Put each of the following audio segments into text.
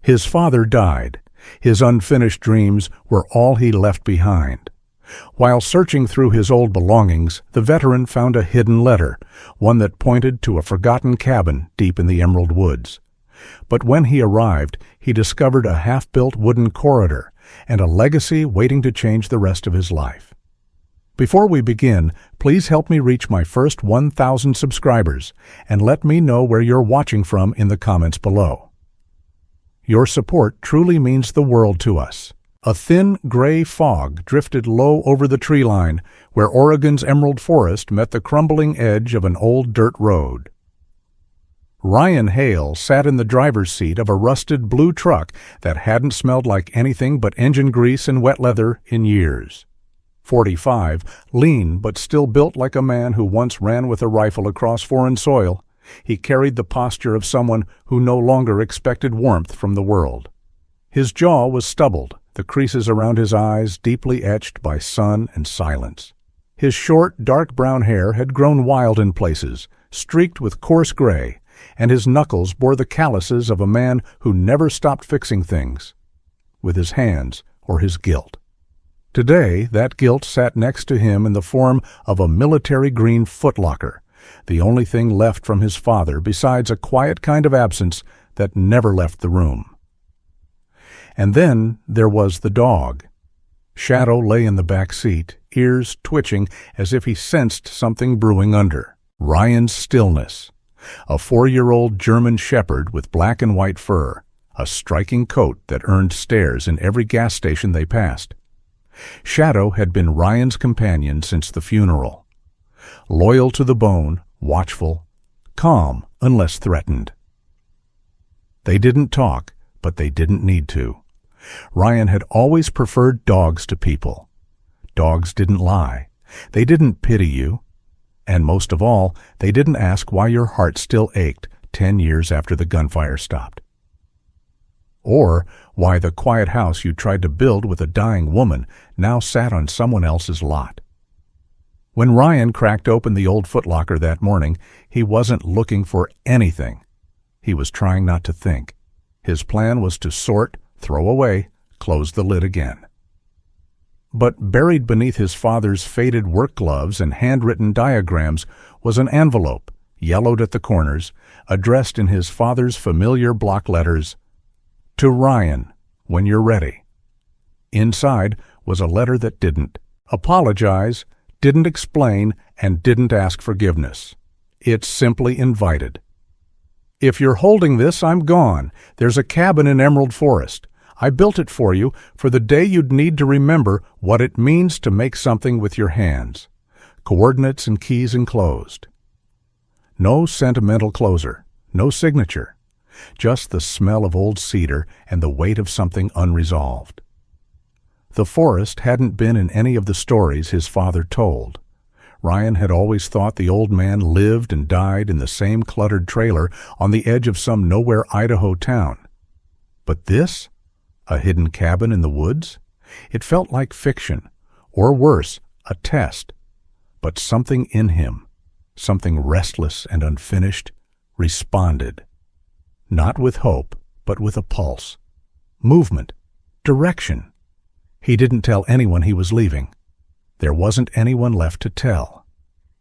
His father died. His unfinished dreams were all he left behind. While searching through his old belongings, the veteran found a hidden letter, one that pointed to a forgotten cabin deep in the emerald woods. But when he arrived, he discovered a half-built wooden corridor and a legacy waiting to change the rest of his life. Before we begin, please help me reach my first 1,000 subscribers and let me know where you're watching from in the comments below. Your support truly means the world to us. A thin, gray fog drifted low over the tree line where Oregon's emerald forest met the crumbling edge of an old dirt road. Ryan Hale sat in the driver's seat of a rusted blue truck that hadn't smelled like anything but engine grease and wet leather in years. 45, lean but still built like a man who once ran with a rifle across foreign soil, he carried the posture of someone who no longer expected warmth from the world. His jaw was stubbled, the creases around his eyes deeply etched by sun and silence. His short, dark brown hair had grown wild in places, streaked with coarse gray, and his knuckles bore the calluses of a man who never stopped fixing things, with his hands or his guilt. Today, that guilt sat next to him in the form of a military green footlocker, the only thing left from his father besides a quiet kind of absence that never left the room. And then there was the dog. Shadow lay in the back seat, ears twitching as if he sensed something brewing under. Ryan's stillness. A 4-year-old German shepherd with black and white fur, a striking coat that earned stares in every gas station they passed. Shadow had been Ryan's companion since the funeral. Loyal to the bone, watchful, calm unless threatened. They didn't talk, but they didn't need to. Ryan had always preferred dogs to people. Dogs didn't lie. They didn't pity you. And most of all, they didn't ask why your heart still ached 10 years after the gunfire stopped. Or why the quiet house you tried to build with a dying woman now sat on someone else's lot. When Ryan cracked open the old footlocker that morning, he wasn't looking for anything. He was trying not to think. His plan was to sort, throw away, close the lid again. But buried beneath his father's faded work gloves and handwritten diagrams was an envelope, yellowed at the corners, addressed in his father's familiar block letters, "To Ryan, when you're ready." Inside was a letter that didn't apologize, didn't explain, and didn't ask forgiveness. It simply invited. "If you're holding this, I'm gone. There's a cabin in Emerald Forest. I built it for you for the day you'd need to remember what it means to make something with your hands. Coordinates and keys enclosed." No sentimental closer, no signature, just the smell of old cedar and the weight of something unresolved. The forest hadn't been in any of the stories his father told. Ryan had always thought the old man lived and died in the same cluttered trailer on the edge of some nowhere Idaho town. But this? A hidden cabin in the woods? It felt like fiction, or worse, a test. But something in him, something restless and unfinished, responded. Not with hope, but with a pulse. Movement. Direction. He didn't tell anyone he was leaving. There wasn't anyone left to tell.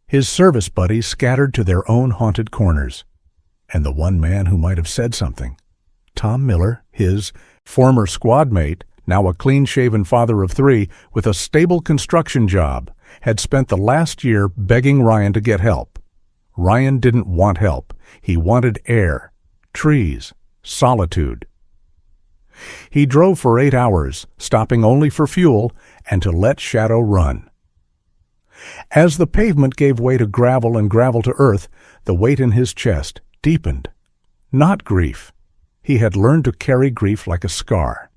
His service buddies scattered to their own haunted corners. And the one man who might have said something, Tom Miller, his former squad mate, now a clean-shaven father of 3 with a stable construction job, had spent the last year begging Ryan to get help. Ryan didn't want help. He wanted air, trees, solitude. He drove for 8 hours, stopping only for fuel and to let Shadow run. As the pavement gave way to gravel and gravel to earth, the weight in his chest deepened. Not grief. He had learned to carry grief like a scar.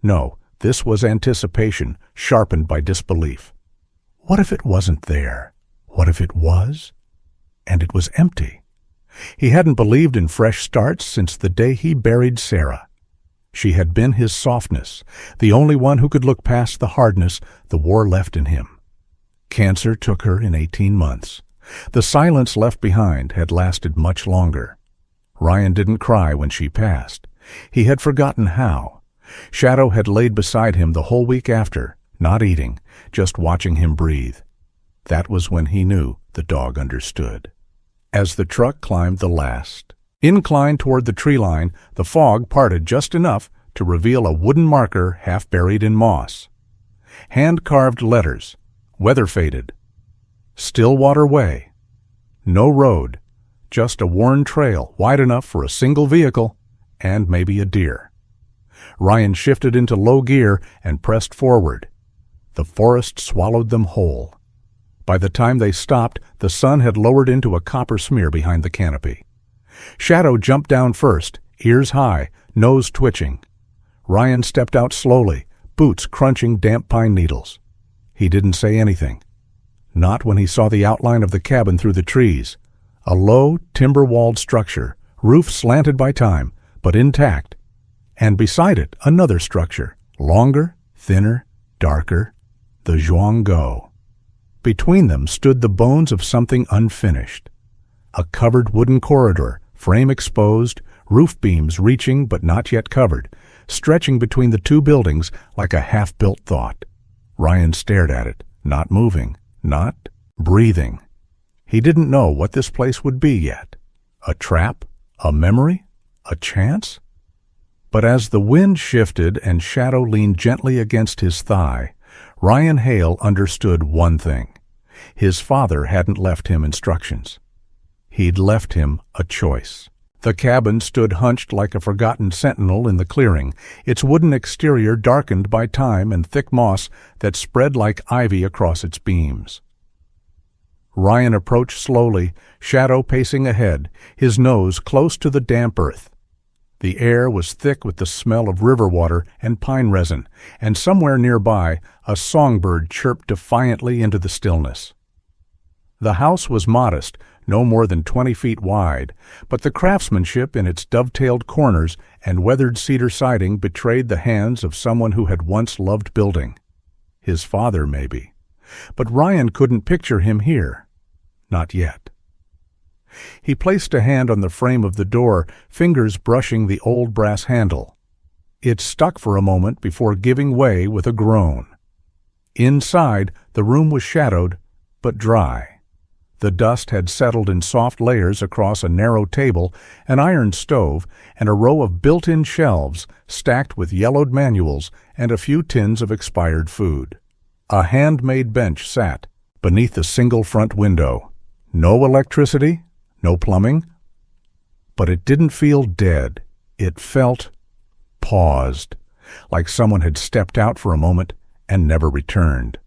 No, this was anticipation, sharpened by disbelief. What if it wasn't there? What if it was? And it was empty. He hadn't believed in fresh starts since the day he buried Sarah. She had been his softness, the only one who could look past the hardness the war left in him. Cancer took her in 18 months. The silence left behind had lasted much longer. Ryan didn't cry when she passed. He had forgotten how. Shadow had laid beside him the whole week after, not eating, just watching him breathe. That was when he knew the dog understood. As the truck climbed the last incline toward the tree line, the fog parted just enough to reveal a wooden marker half buried in moss. Hand-carved letters, weather-faded. Stillwater Way. No road, just a worn trail wide enough for a single vehicle and maybe a deer. Ryan shifted into low gear and pressed forward. The forest swallowed them whole. By the time they stopped, the sun had lowered into a copper smear behind the canopy. Shadow jumped down first, ears high, nose twitching. Ryan stepped out slowly, boots crunching damp pine needles. He didn't say anything. Not when he saw the outline of the cabin through the trees. A low, timber-walled structure, roof slanted by time, but intact. And beside it, another structure, longer, thinner, darker, the Zhuanggo. Between them stood the bones of something unfinished. A covered wooden corridor, frame exposed, roof beams reaching but not yet covered, stretching between the two buildings like a half-built thought. Ryan stared at it, not moving, not breathing. He didn't know what this place would be yet. A trap? A memory? A chance? But as the wind shifted and Shadow leaned gently against his thigh, Ryan Hale understood one thing. His father hadn't left him instructions. He'd left him a choice. The cabin stood hunched like a forgotten sentinel in the clearing, its wooden exterior darkened by time and thick moss that spread like ivy across its beams. Ryan approached slowly, Shadow pacing ahead, his nose close to the damp earth. The air was thick with the smell of river water and pine resin, and somewhere nearby a songbird chirped defiantly into the stillness. The house was modest, no more than 20 feet wide, but the craftsmanship in its dovetailed corners and weathered cedar siding betrayed the hands of someone who had once loved building. His father, maybe. But Ryan couldn't picture him here. Not yet. He placed a hand on the frame of the door, fingers brushing the old brass handle. It stuck for a moment before giving way with a groan. Inside, the room was shadowed, but dry. The dust had settled in soft layers across a narrow table, an iron stove, and a row of built-in shelves stacked with yellowed manuals and a few tins of expired food. A handmade bench sat beneath the single front window. No electricity, no plumbing. But it didn't feel dead. It felt paused, like someone had stepped out for a moment and never returned.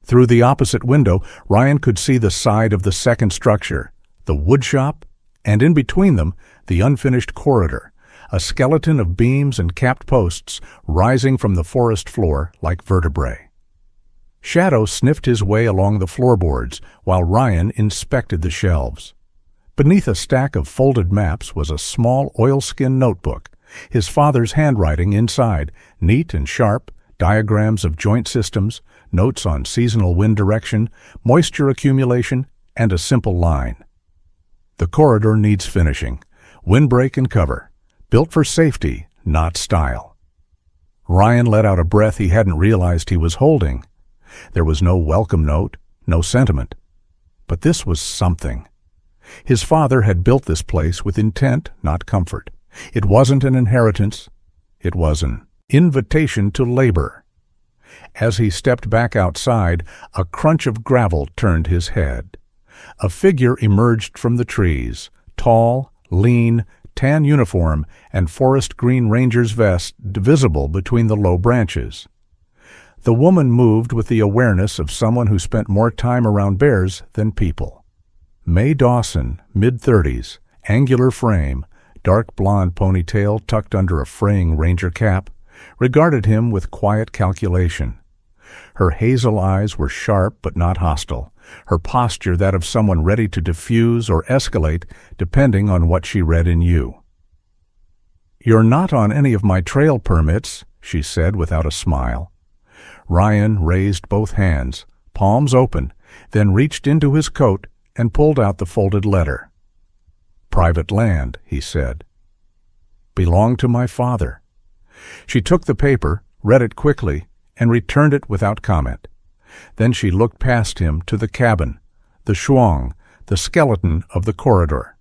Through the opposite window, Ryan could see the side of the second structure, the woodshop, and in between them, the unfinished corridor, a skeleton of beams and capped posts rising from the forest floor like vertebrae. Shadow sniffed his way along the floorboards while Ryan inspected the shelves. Beneath a stack of folded maps was a small oilskin notebook, his father's handwriting inside, neat and sharp, diagrams of joint systems, notes on seasonal wind direction, moisture accumulation, and a simple line. The corridor needs finishing. Windbreak and cover. Built for safety, not style. Ryan let out a breath he hadn't realized he was holding. There was no welcome note, no sentiment. But this was something. His father had built this place with intent, not comfort. It wasn't an inheritance. It was an invitation to labor. As he stepped back outside, a crunch of gravel turned his head. A figure emerged from the trees, tall, lean, tan uniform, and forest green ranger's vest visible between the low branches. The woman moved with the awareness of someone who spent more time around bears than people. Mae Dawson, mid-30s, angular frame, dark blonde ponytail tucked under a fraying ranger cap, regarded him with quiet calculation. Her hazel eyes were sharp but not hostile, her posture that of someone ready to diffuse or escalate depending on what she read in you. "You're not on any of my trail permits," she said without a smile. Ryan raised both hands, palms open, then reached into his coat and pulled out the folded letter. "Private land," he said. belonged to my father. She took the paper, read it quickly, and returned it without comment. Then she looked past him to the cabin, the schwang, the skeleton of the corridor.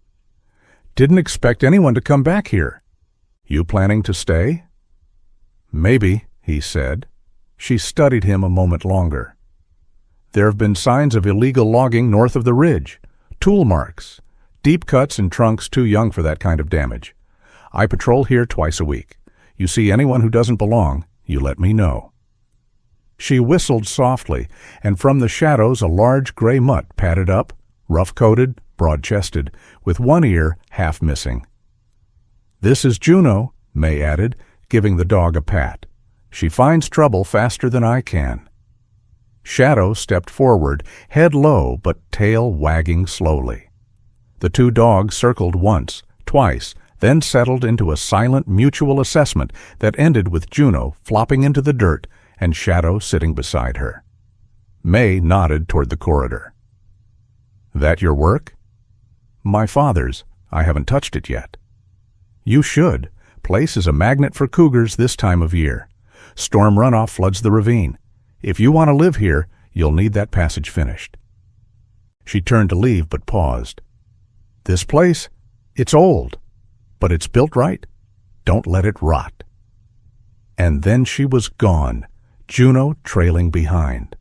"Didn't expect anyone to come back here. You planning to stay?" "Maybe," he said. She studied him a moment longer. "There have been signs of illegal logging north of the ridge. Tool marks. Deep cuts and trunks too young for that kind of damage. I patrol here twice a week. You see anyone who doesn't belong, you let me know." She whistled softly, and from the shadows a large gray mutt padded up, rough-coated, broad-chested, with one ear half missing. "This is Juno," May added, giving the dog a pat. "She finds trouble faster than I can." Shadow stepped forward, head low but tail wagging slowly. The two dogs circled once, twice, then settled into a silent mutual assessment that ended with Juno flopping into the dirt and Shadow sitting beside her. May nodded toward the corridor. "That your work?" "My father's. I haven't touched it yet." "You should. Place is a magnet for cougars this time of year. Storm runoff floods the ravine. If you want to live here, you'll need that passage finished." She turned to leave but paused. "This place? It's old. But it's built right. Don't let it rot." And then she was gone, Juno trailing behind.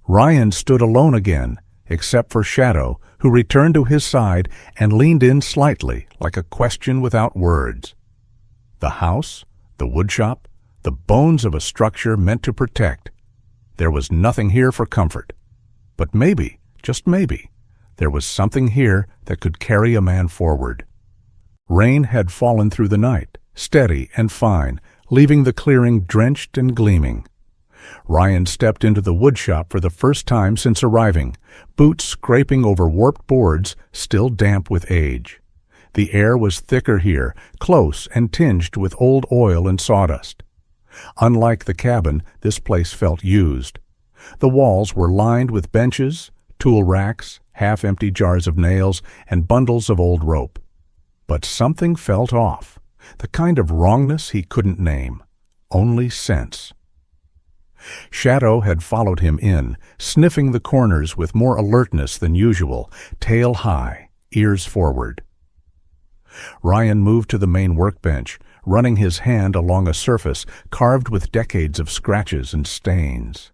Ryan stood alone again, except for Shadow, who returned to his side and leaned in slightly, like a question without words. The house, the woodshop, the bones of a structure meant to protect. There was nothing here for comfort. But maybe, just maybe, there was something here that could carry a man forward. Rain had fallen through the night, steady and fine, leaving the clearing drenched and gleaming. Ryan stepped into the woodshop for the first time since arriving, boots scraping over warped boards, still damp with age. The air was thicker here, close and tinged with old oil and sawdust. Unlike the cabin, this place felt used. The walls were lined with benches, tool racks, half-empty jars of nails, and bundles of old rope. But something felt off, the kind of wrongness he couldn't name, only sense. Shadow had followed him in, sniffing the corners with more alertness than usual, tail high, ears forward. Ryan moved to the main workbench, running his hand along a surface carved with decades of scratches and stains.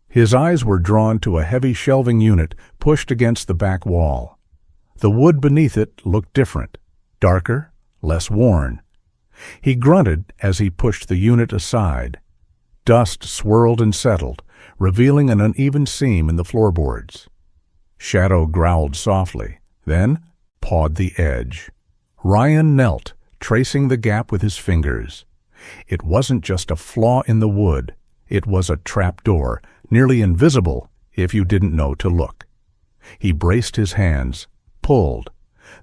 His eyes were drawn to a heavy shelving unit pushed against the back wall. The wood beneath it looked different, darker, less worn. He grunted as he pushed the unit aside. Dust swirled and settled, revealing an uneven seam in the floorboards. Shadow growled softly, then pawed the edge. Ryan knelt, tracing the gap with his fingers. It wasn't just a flaw in the wood. It was a trapdoor, nearly invisible if you didn't know to look. He braced his hands, pulled.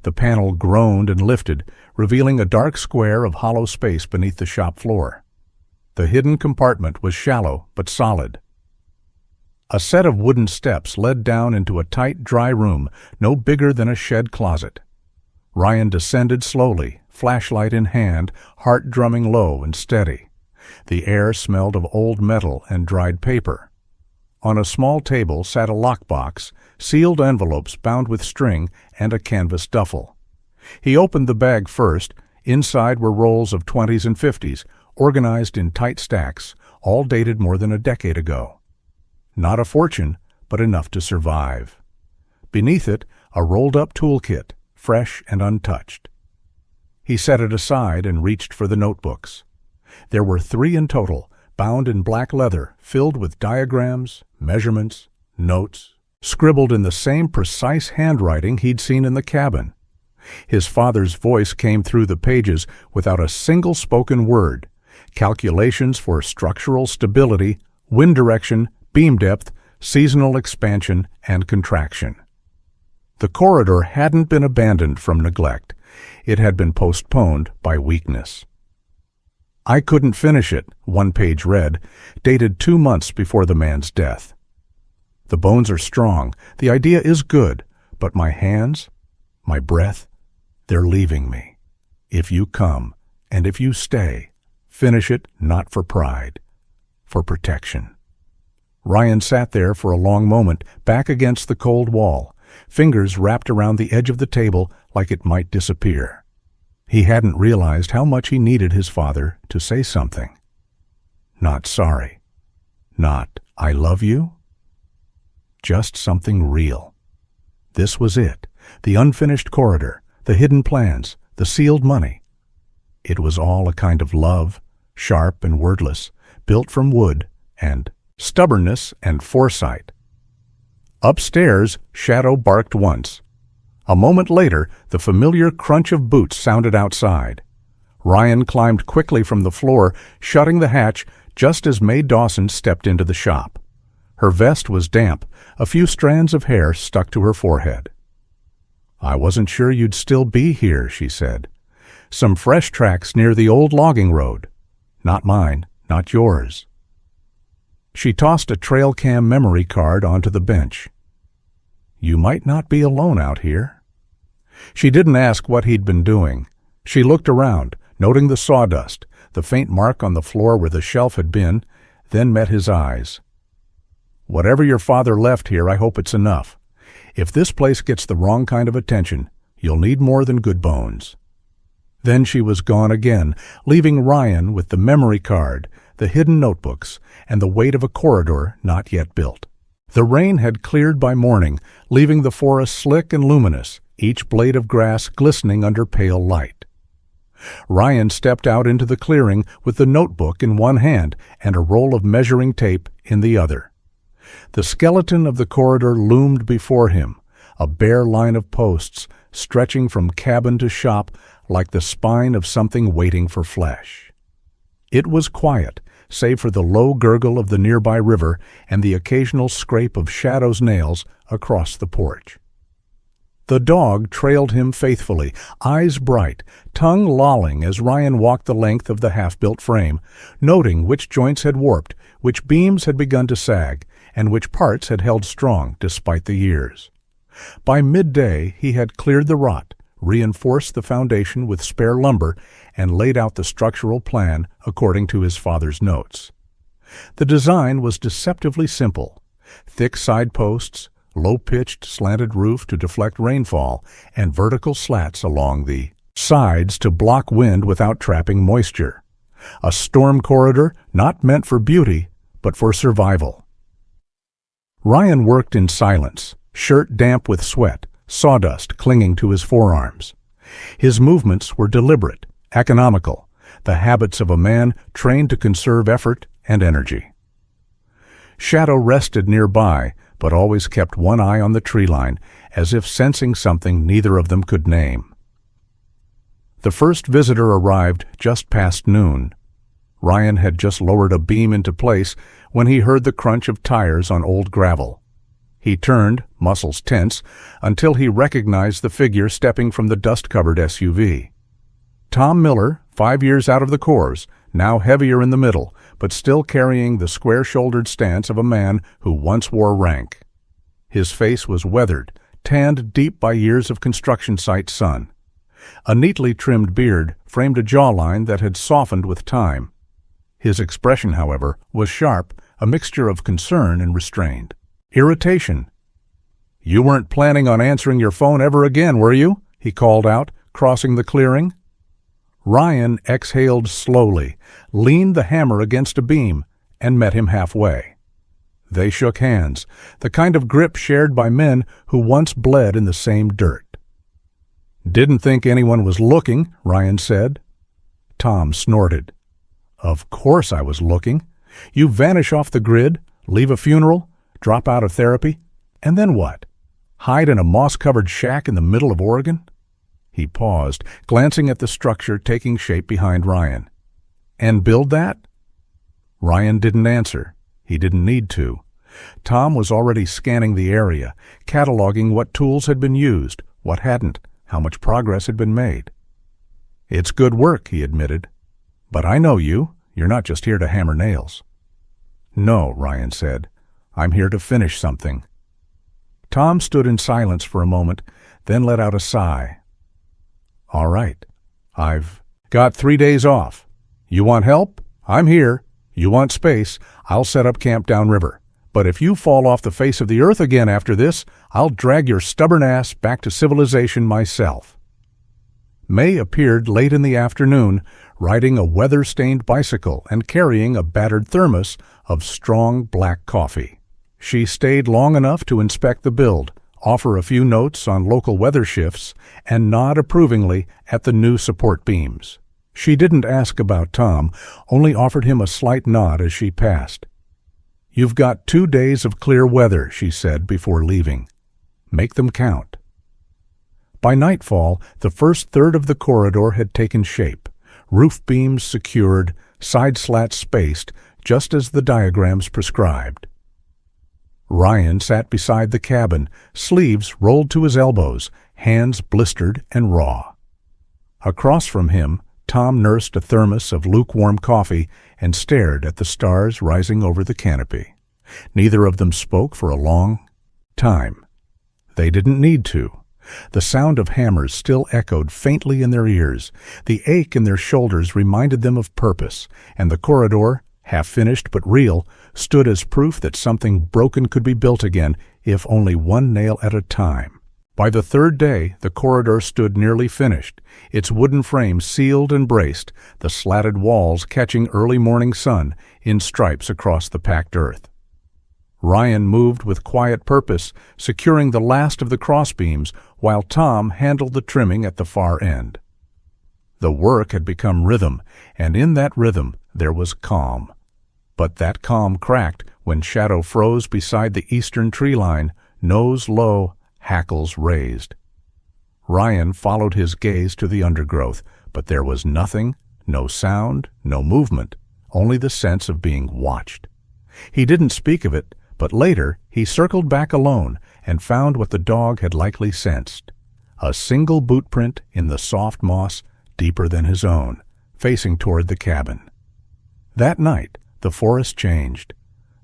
The panel groaned and lifted, revealing a dark square of hollow space beneath the shop floor. The hidden compartment was shallow but solid. A set of wooden steps led down into a tight, dry room no bigger than a shed closet. Ryan descended slowly, flashlight in hand, heart drumming low and steady. The air smelled of old metal and dried paper. On a small table sat a lockbox, sealed envelopes bound with string, and a canvas duffel. He opened the bag first. Inside were rolls of 20s and 50s, organized in tight stacks, all dated more than a decade ago. Not a fortune, but enough to survive. Beneath it, a rolled-up toolkit, fresh and untouched. He set it aside and reached for the notebooks. There were 3 in total, bound in black leather, filled with diagrams, measurements, notes, scribbled in the same precise handwriting he'd seen in the cabin. His father's voice came through the pages without a single spoken word. Calculations for structural stability, wind direction, beam depth, seasonal expansion, and contraction. The corridor hadn't been abandoned from neglect. It had been postponed by weakness. "I couldn't finish it," one page read, dated 2 months before the man's death. "The bones are strong, the idea is good, but my hands, my breath, they're leaving me. If you come, and if you stay, finish it not for pride, for protection." Ryan sat there for a long moment, back against the cold wall, fingers wrapped around the edge of the table like it might disappear. He hadn't realized how much he needed his father to say something. Not sorry. Not, "I love you." Just something real. This was it, the unfinished corridor, the hidden plans, the sealed money. It was all a kind of love, sharp and wordless, built from wood and stubbornness and foresight. Upstairs, Shadow barked once. A moment later, the familiar crunch of boots sounded outside. Ryan climbed quickly from the floor, shutting the hatch just as Mae Dawson stepped into the shop. Her vest was damp, a few strands of hair stuck to her forehead. "I wasn't sure you'd still be here," she said. "Some fresh tracks near the old logging road. Not mine, not yours." She tossed a trail cam memory card onto the bench. "You might not be alone out here." She didn't ask what he'd been doing. She looked around, noting the sawdust, the faint mark on the floor where the shelf had been, then met his eyes. "Whatever your father left here, I hope it's enough. If this place gets the wrong kind of attention, you'll need more than good bones." Then she was gone again, leaving Ryan with the memory card, the hidden notebooks, and the weight of a corridor not yet built. The rain had cleared by morning, leaving the forest slick and luminous, each blade of grass glistening under pale light. Ryan stepped out into the clearing with the notebook in one hand and a roll of measuring tape in the other. The skeleton of the corridor loomed before him, a bare line of posts stretching from cabin to shop like the spine of something waiting for flesh. It was quiet, save for the low gurgle of the nearby river and the occasional scrape of Shadow's nails across the porch. The dog trailed him faithfully, eyes bright, tongue lolling as Ryan walked the length of the half-built frame, noting which joints had warped, which beams had begun to sag, and which parts had held strong despite the years. By midday he had cleared the rot, reinforced the foundation with spare lumber, and laid out the structural plan according to his father's notes. The design was deceptively simple: thick side posts, low-pitched slanted roof to deflect rainfall, and vertical slats along the sides to block wind without trapping moisture. A storm corridor not meant for beauty, but for survival. Ryan worked in silence, shirt damp with sweat, sawdust clinging to his forearms. His movements were deliberate, economical, the habits of a man trained to conserve effort and energy. Shadow rested nearby, but always kept one eye on the tree line, as if sensing something neither of them could name. The first visitor arrived just past noon. Ryan had just lowered a beam into place when he heard the crunch of tires on old gravel. He turned, muscles tense, until he recognized the figure stepping from the dust-covered SUV. Tom Miller, 5 years out of the Corps, now heavier in the middle, but still carrying the square-shouldered stance of a man who once wore rank. His face was weathered, tanned deep by years of construction site sun. A neatly trimmed beard framed a jawline that had softened with time. His expression, however, was sharp, a mixture of concern and restraint. Irritation. "You weren't planning on answering your phone ever again, were you?" he called out, crossing the clearing. Ryan exhaled slowly, leaned the hammer against a beam, and met him halfway. They shook hands, the kind of grip shared by men who once bled in the same dirt. "Didn't think anyone was looking," Ryan said. Tom snorted. "Of course I was looking. You vanish off the grid, leave a funeral, drop out of therapy, and then what? Hide in a moss-covered shack in the middle of Oregon?" He paused, glancing at the structure taking shape behind Ryan. "And build that?" Ryan didn't answer. He didn't need to. Tom was already scanning the area, cataloging what tools had been used, what hadn't, how much progress had been made. "It's good work," he admitted. "But I know you. You're not just here to hammer nails." "No," Ryan said. "I'm here to finish something." Tom stood in silence for a moment, then let out a sigh. "All right, I've got 3 days off. You want help? I'm here. You want space? I'll set up camp downriver. But if you fall off the face of the earth again after this, I'll drag your stubborn ass back to civilization myself." May appeared late in the afternoon, riding a weather-stained bicycle and carrying a battered thermos of strong black coffee. She stayed long enough to inspect the build, offer a few notes on local weather shifts, and nod approvingly at the new support beams. She didn't ask about Tom, only offered him a slight nod as she passed. "You've got 2 days of clear weather," she said before leaving. "Make them count." By nightfall, the first third of the corridor had taken shape, roof beams secured, side slats spaced, just as the diagrams prescribed. Ryan sat beside the cabin, sleeves rolled to his elbows, hands blistered and raw. Across from him, Tom nursed a thermos of lukewarm coffee and stared at the stars rising over the canopy. Neither of them spoke for a long time. They didn't need to. The sound of hammers still echoed faintly in their ears. The ache in their shoulders reminded them of purpose, and the corridor, half-finished but real, stood as proof that something broken could be built again, if only one nail at a time. By the third day, the corridor stood nearly finished, its wooden frame sealed and braced, the slatted walls catching early morning sun in stripes across the packed earth. Ryan moved with quiet purpose, securing the last of the crossbeams, while Tom handled the trimming at the far end. The work had become rhythm, and in that rhythm there was calm. But that calm cracked when Shadow froze beside the eastern tree line, nose low, hackles raised. Ryan followed his gaze to the undergrowth, but there was nothing, no sound, no movement, only the sense of being watched. He didn't speak of it, but later he circled back alone and found what the dog had likely sensed: a single boot print in the soft moss deeper than his own, facing toward the cabin. That night, the forest changed.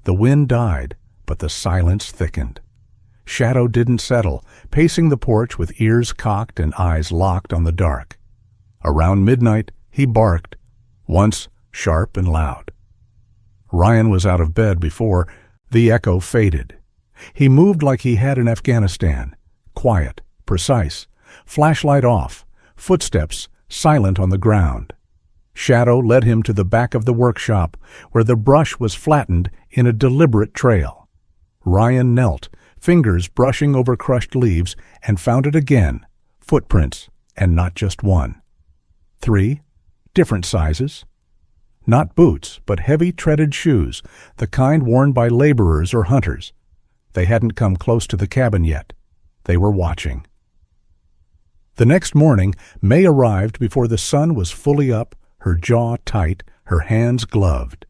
The wind died, but the silence thickened. Shadow didn't settle, pacing the porch with ears cocked and eyes locked on the dark. Around midnight, he barked, once sharp and loud. Ryan was out of bed before the echo faded. He moved like he had in Afghanistan, quiet, precise, flashlight off, footsteps silent on the ground. Shadow led him to the back of the workshop, where the brush was flattened in a deliberate trail. Ryan knelt, fingers brushing over crushed leaves, and found it again, footprints, and not just one. 3, different sizes. Not boots, but heavy treaded shoes, the kind worn by laborers or hunters. They hadn't come close to the cabin yet. They were watching. The next morning, May arrived before the sun was fully up, her jaw tight, her hands gloved.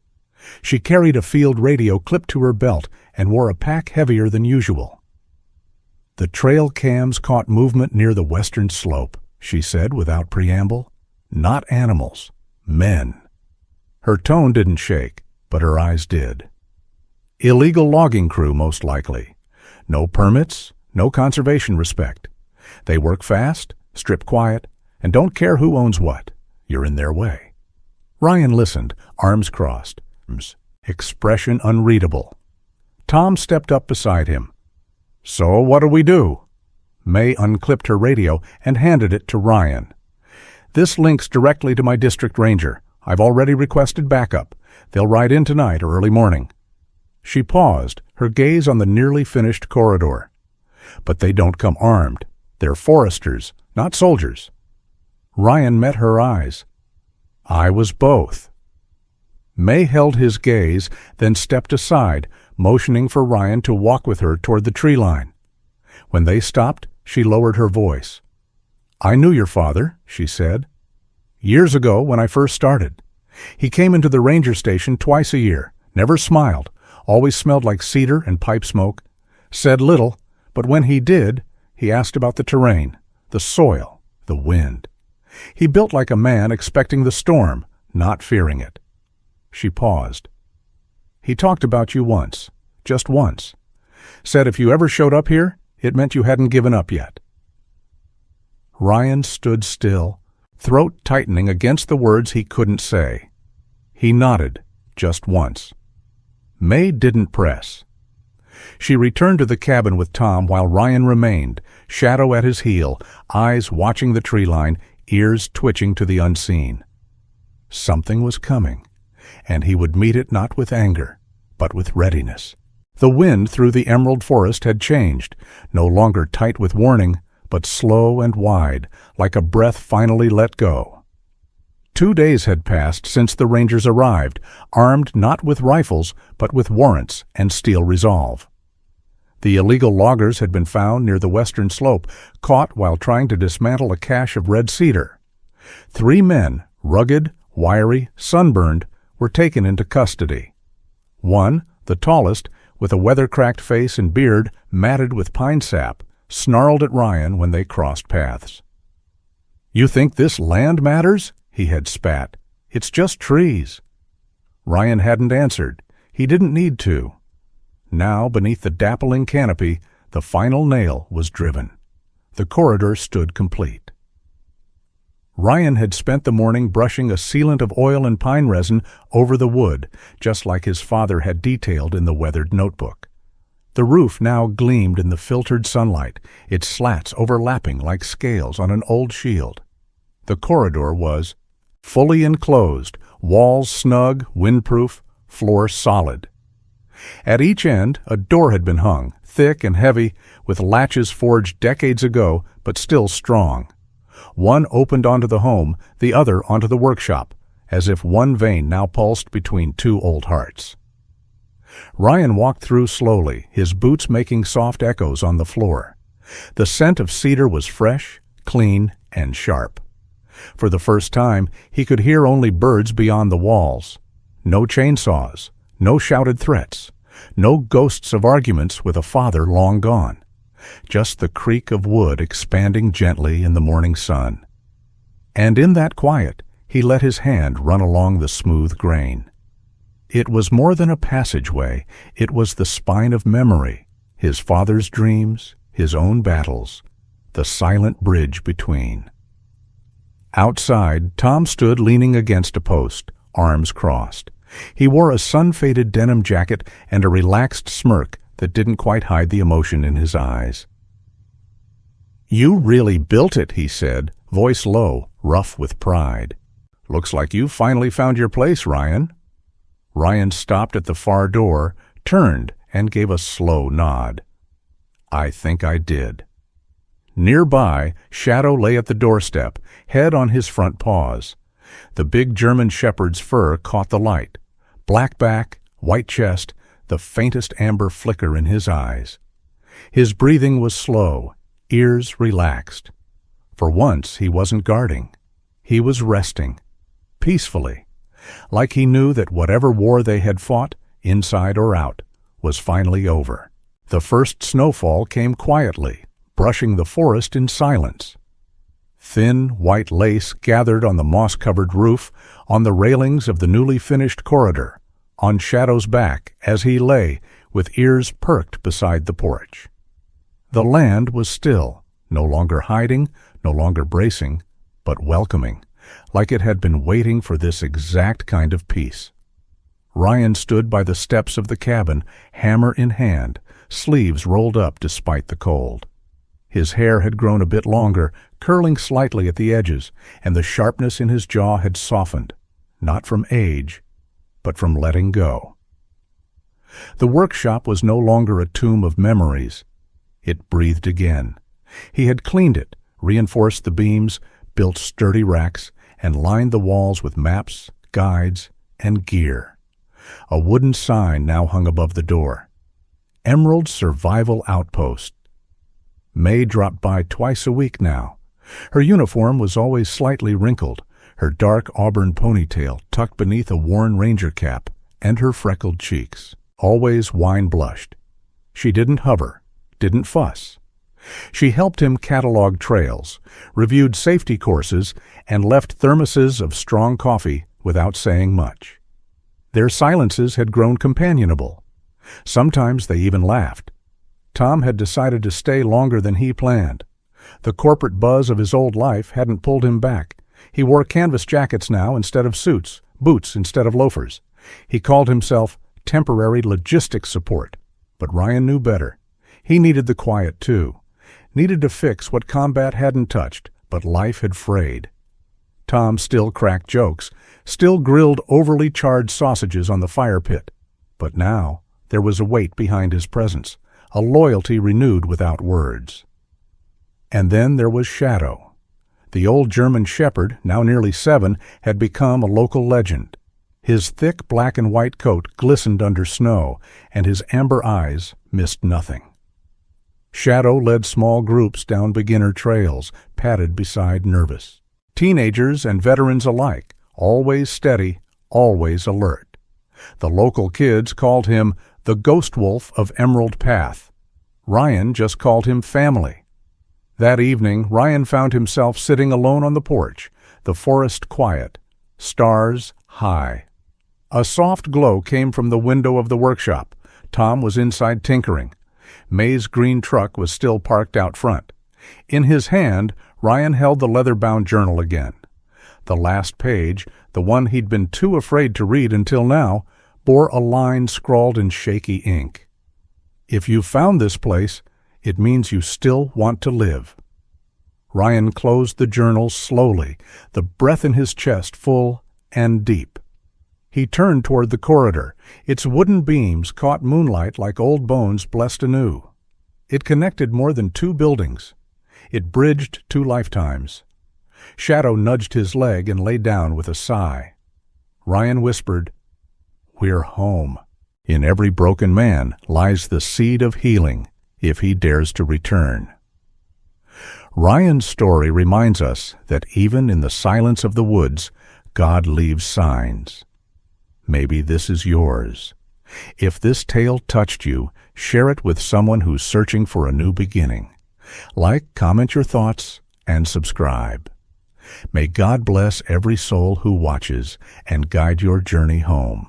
She carried a field radio clipped to her belt and wore a pack heavier than usual. "The trail cams caught movement near the western slope," she said without preamble. "Not animals, men." Her tone didn't shake, but her eyes did. "Illegal logging crew, most likely. No permits, no conservation respect. They work fast, strip quiet, and don't care who owns what. You're in their way." Ryan listened, arms crossed, expression unreadable. Tom stepped up beside him. "So what'll we do?" May unclipped her radio and handed it to Ryan. "This links directly to my district ranger. I've already requested backup. They'll ride in tonight or early morning." She paused, her gaze on the nearly finished corridor. "But they don't come armed. They're foresters, not soldiers." Ryan met her eyes. "I was both." May held his gaze, then stepped aside, motioning for Ryan to walk with her toward the tree line. When they stopped, she lowered her voice. "I knew your father," she said. "Years ago when I first started. He came into the ranger station twice a year, never smiled, always smelled like cedar and pipe smoke, said little, but when he did, he asked about the terrain, the soil, the wind. He built like a man expecting the storm, not fearing it." She paused. "He talked about you once, just once. Said if you ever showed up here, it meant you hadn't given up yet." Ryan stood still, throat tightening against the words he couldn't say. He nodded, just once. May didn't press. She returned to the cabin with Tom while Ryan remained, shadow at his heel, eyes watching the tree line, ears twitching to the unseen. Something was coming, and he would meet it not with anger, but with readiness. The wind through the emerald forest had changed, no longer tight with warning, but slow and wide, like a breath finally let go. 2 days had passed since the Rangers arrived, armed not with rifles, but with warrants and steel resolve. The illegal loggers had been found near the western slope, caught while trying to dismantle a cache of red cedar. 3 men, rugged, wiry, sunburned, were taken into custody. One, the tallest, with a weather-cracked face and beard matted with pine sap, snarled at Ryan when they crossed paths. "You think this land matters?" he had spat. "It's just trees." Ryan hadn't answered. He didn't need to. Now, beneath the dappling canopy, the final nail was driven. The corridor stood complete. Ryan had spent the morning brushing a sealant of oil and pine resin over the wood, just like his father had detailed in the weathered notebook. The roof now gleamed in the filtered sunlight, its slats overlapping like scales on an old shield. The corridor was fully enclosed, walls snug, windproof, floor solid. At each end, a door had been hung, thick and heavy, with latches forged decades ago, but still strong. One opened onto the home, the other onto the workshop, as if one vein now pulsed between 2 old hearts. Ryan walked through slowly, his boots making soft echoes on the floor. The scent of cedar was fresh, clean, and sharp. For the first time, he could hear only birds beyond the walls. No chainsaws, no shouted threats, no ghosts of arguments with a father long gone. Just the creak of wood expanding gently in the morning sun. And in that quiet, he let his hand run along the smooth grain. It was more than a passageway, it was the spine of memory, his father's dreams, his own battles, the silent bridge between. Outside, Tom stood leaning against a post, arms crossed. He wore a sun-faded denim jacket and a relaxed smirk that didn't quite hide the emotion in his eyes. "You really built it," he said, voice low, rough with pride. "Looks like you finally found your place, Ryan." Ryan stopped at the far door, turned, and gave a slow nod. "I think I did." Nearby, Shadow lay at the doorstep, head on his front paws. The big German shepherd's fur caught the light. Black back, white chest, the faintest amber flicker in his eyes. His breathing was slow, ears relaxed. For once he wasn't guarding. He was resting, peacefully, like he knew that whatever war they had fought, inside or out, was finally over. The first snowfall came quietly, brushing the forest in silence. Thin, white lace gathered on the moss-covered roof, on the railings of the newly finished corridor, on Shadow's back as he lay, with ears perked beside the porch. The land was still, no longer hiding, no longer bracing, but welcoming, like it had been waiting for this exact kind of peace. Ryan stood by the steps of the cabin, hammer in hand, sleeves rolled up despite the cold. His hair had grown a bit longer, curling slightly at the edges, and the sharpness in his jaw had softened, not from age, but from letting go. The workshop was no longer a tomb of memories. It breathed again. He had cleaned it, reinforced the beams, built sturdy racks, and lined the walls with maps, guides, and gear. A wooden sign now hung above the door. Emerald Survival Outpost. May dropped by twice a week now. Her uniform was always slightly wrinkled, her dark auburn ponytail tucked beneath a worn ranger cap, and her freckled cheeks, always wine-blushed. She didn't hover, didn't fuss. She helped him catalog trails, reviewed safety courses, and left thermoses of strong coffee without saying much. Their silences had grown companionable. Sometimes they even laughed. Tom had decided to stay longer than he planned. The corporate buzz of his old life hadn't pulled him back. He wore canvas jackets now instead of suits, boots instead of loafers. He called himself temporary logistics support. But Ryan knew better. He needed the quiet too. Needed to fix what combat hadn't touched, but life had frayed. Tom still cracked jokes, still grilled overly charred sausages on the fire pit. But now there was a weight behind his presence, a loyalty renewed without words. And then there was Shadow. The old German shepherd, now nearly 7, had become a local legend. His thick black and white coat glistened under snow, and his amber eyes missed nothing. Shadow led small groups down beginner trails, padded beside nervous. Teenagers and veterans alike, always steady, always alert. The local kids called him the Ghost Wolf of Emerald Path. Ryan just called him family. That evening, Ryan found himself sitting alone on the porch, the forest quiet, stars high. A soft glow came from the window of the workshop. Tom was inside tinkering. May's green truck was still parked out front. In his hand, Ryan held the leather-bound journal again. The last page, the one he'd been too afraid to read until now, bore a line scrawled in shaky ink. "If you found this place, it means you still want to live." Ryan closed the journal slowly, the breath in his chest full and deep. He turned toward the corridor. Its wooden beams caught moonlight like old bones blessed anew. It connected more than 2 buildings. It bridged 2 lifetimes. Shadow nudged his leg and lay down with a sigh. Ryan whispered, "We're home." In every broken man lies the seed of healing, if he dares to return. Ryan's story reminds us that even in the silence of the woods, God leaves signs. Maybe this is yours. If this tale touched you, share it with someone who's searching for a new beginning. Like, comment your thoughts, and subscribe. May God bless every soul who watches and guide your journey home.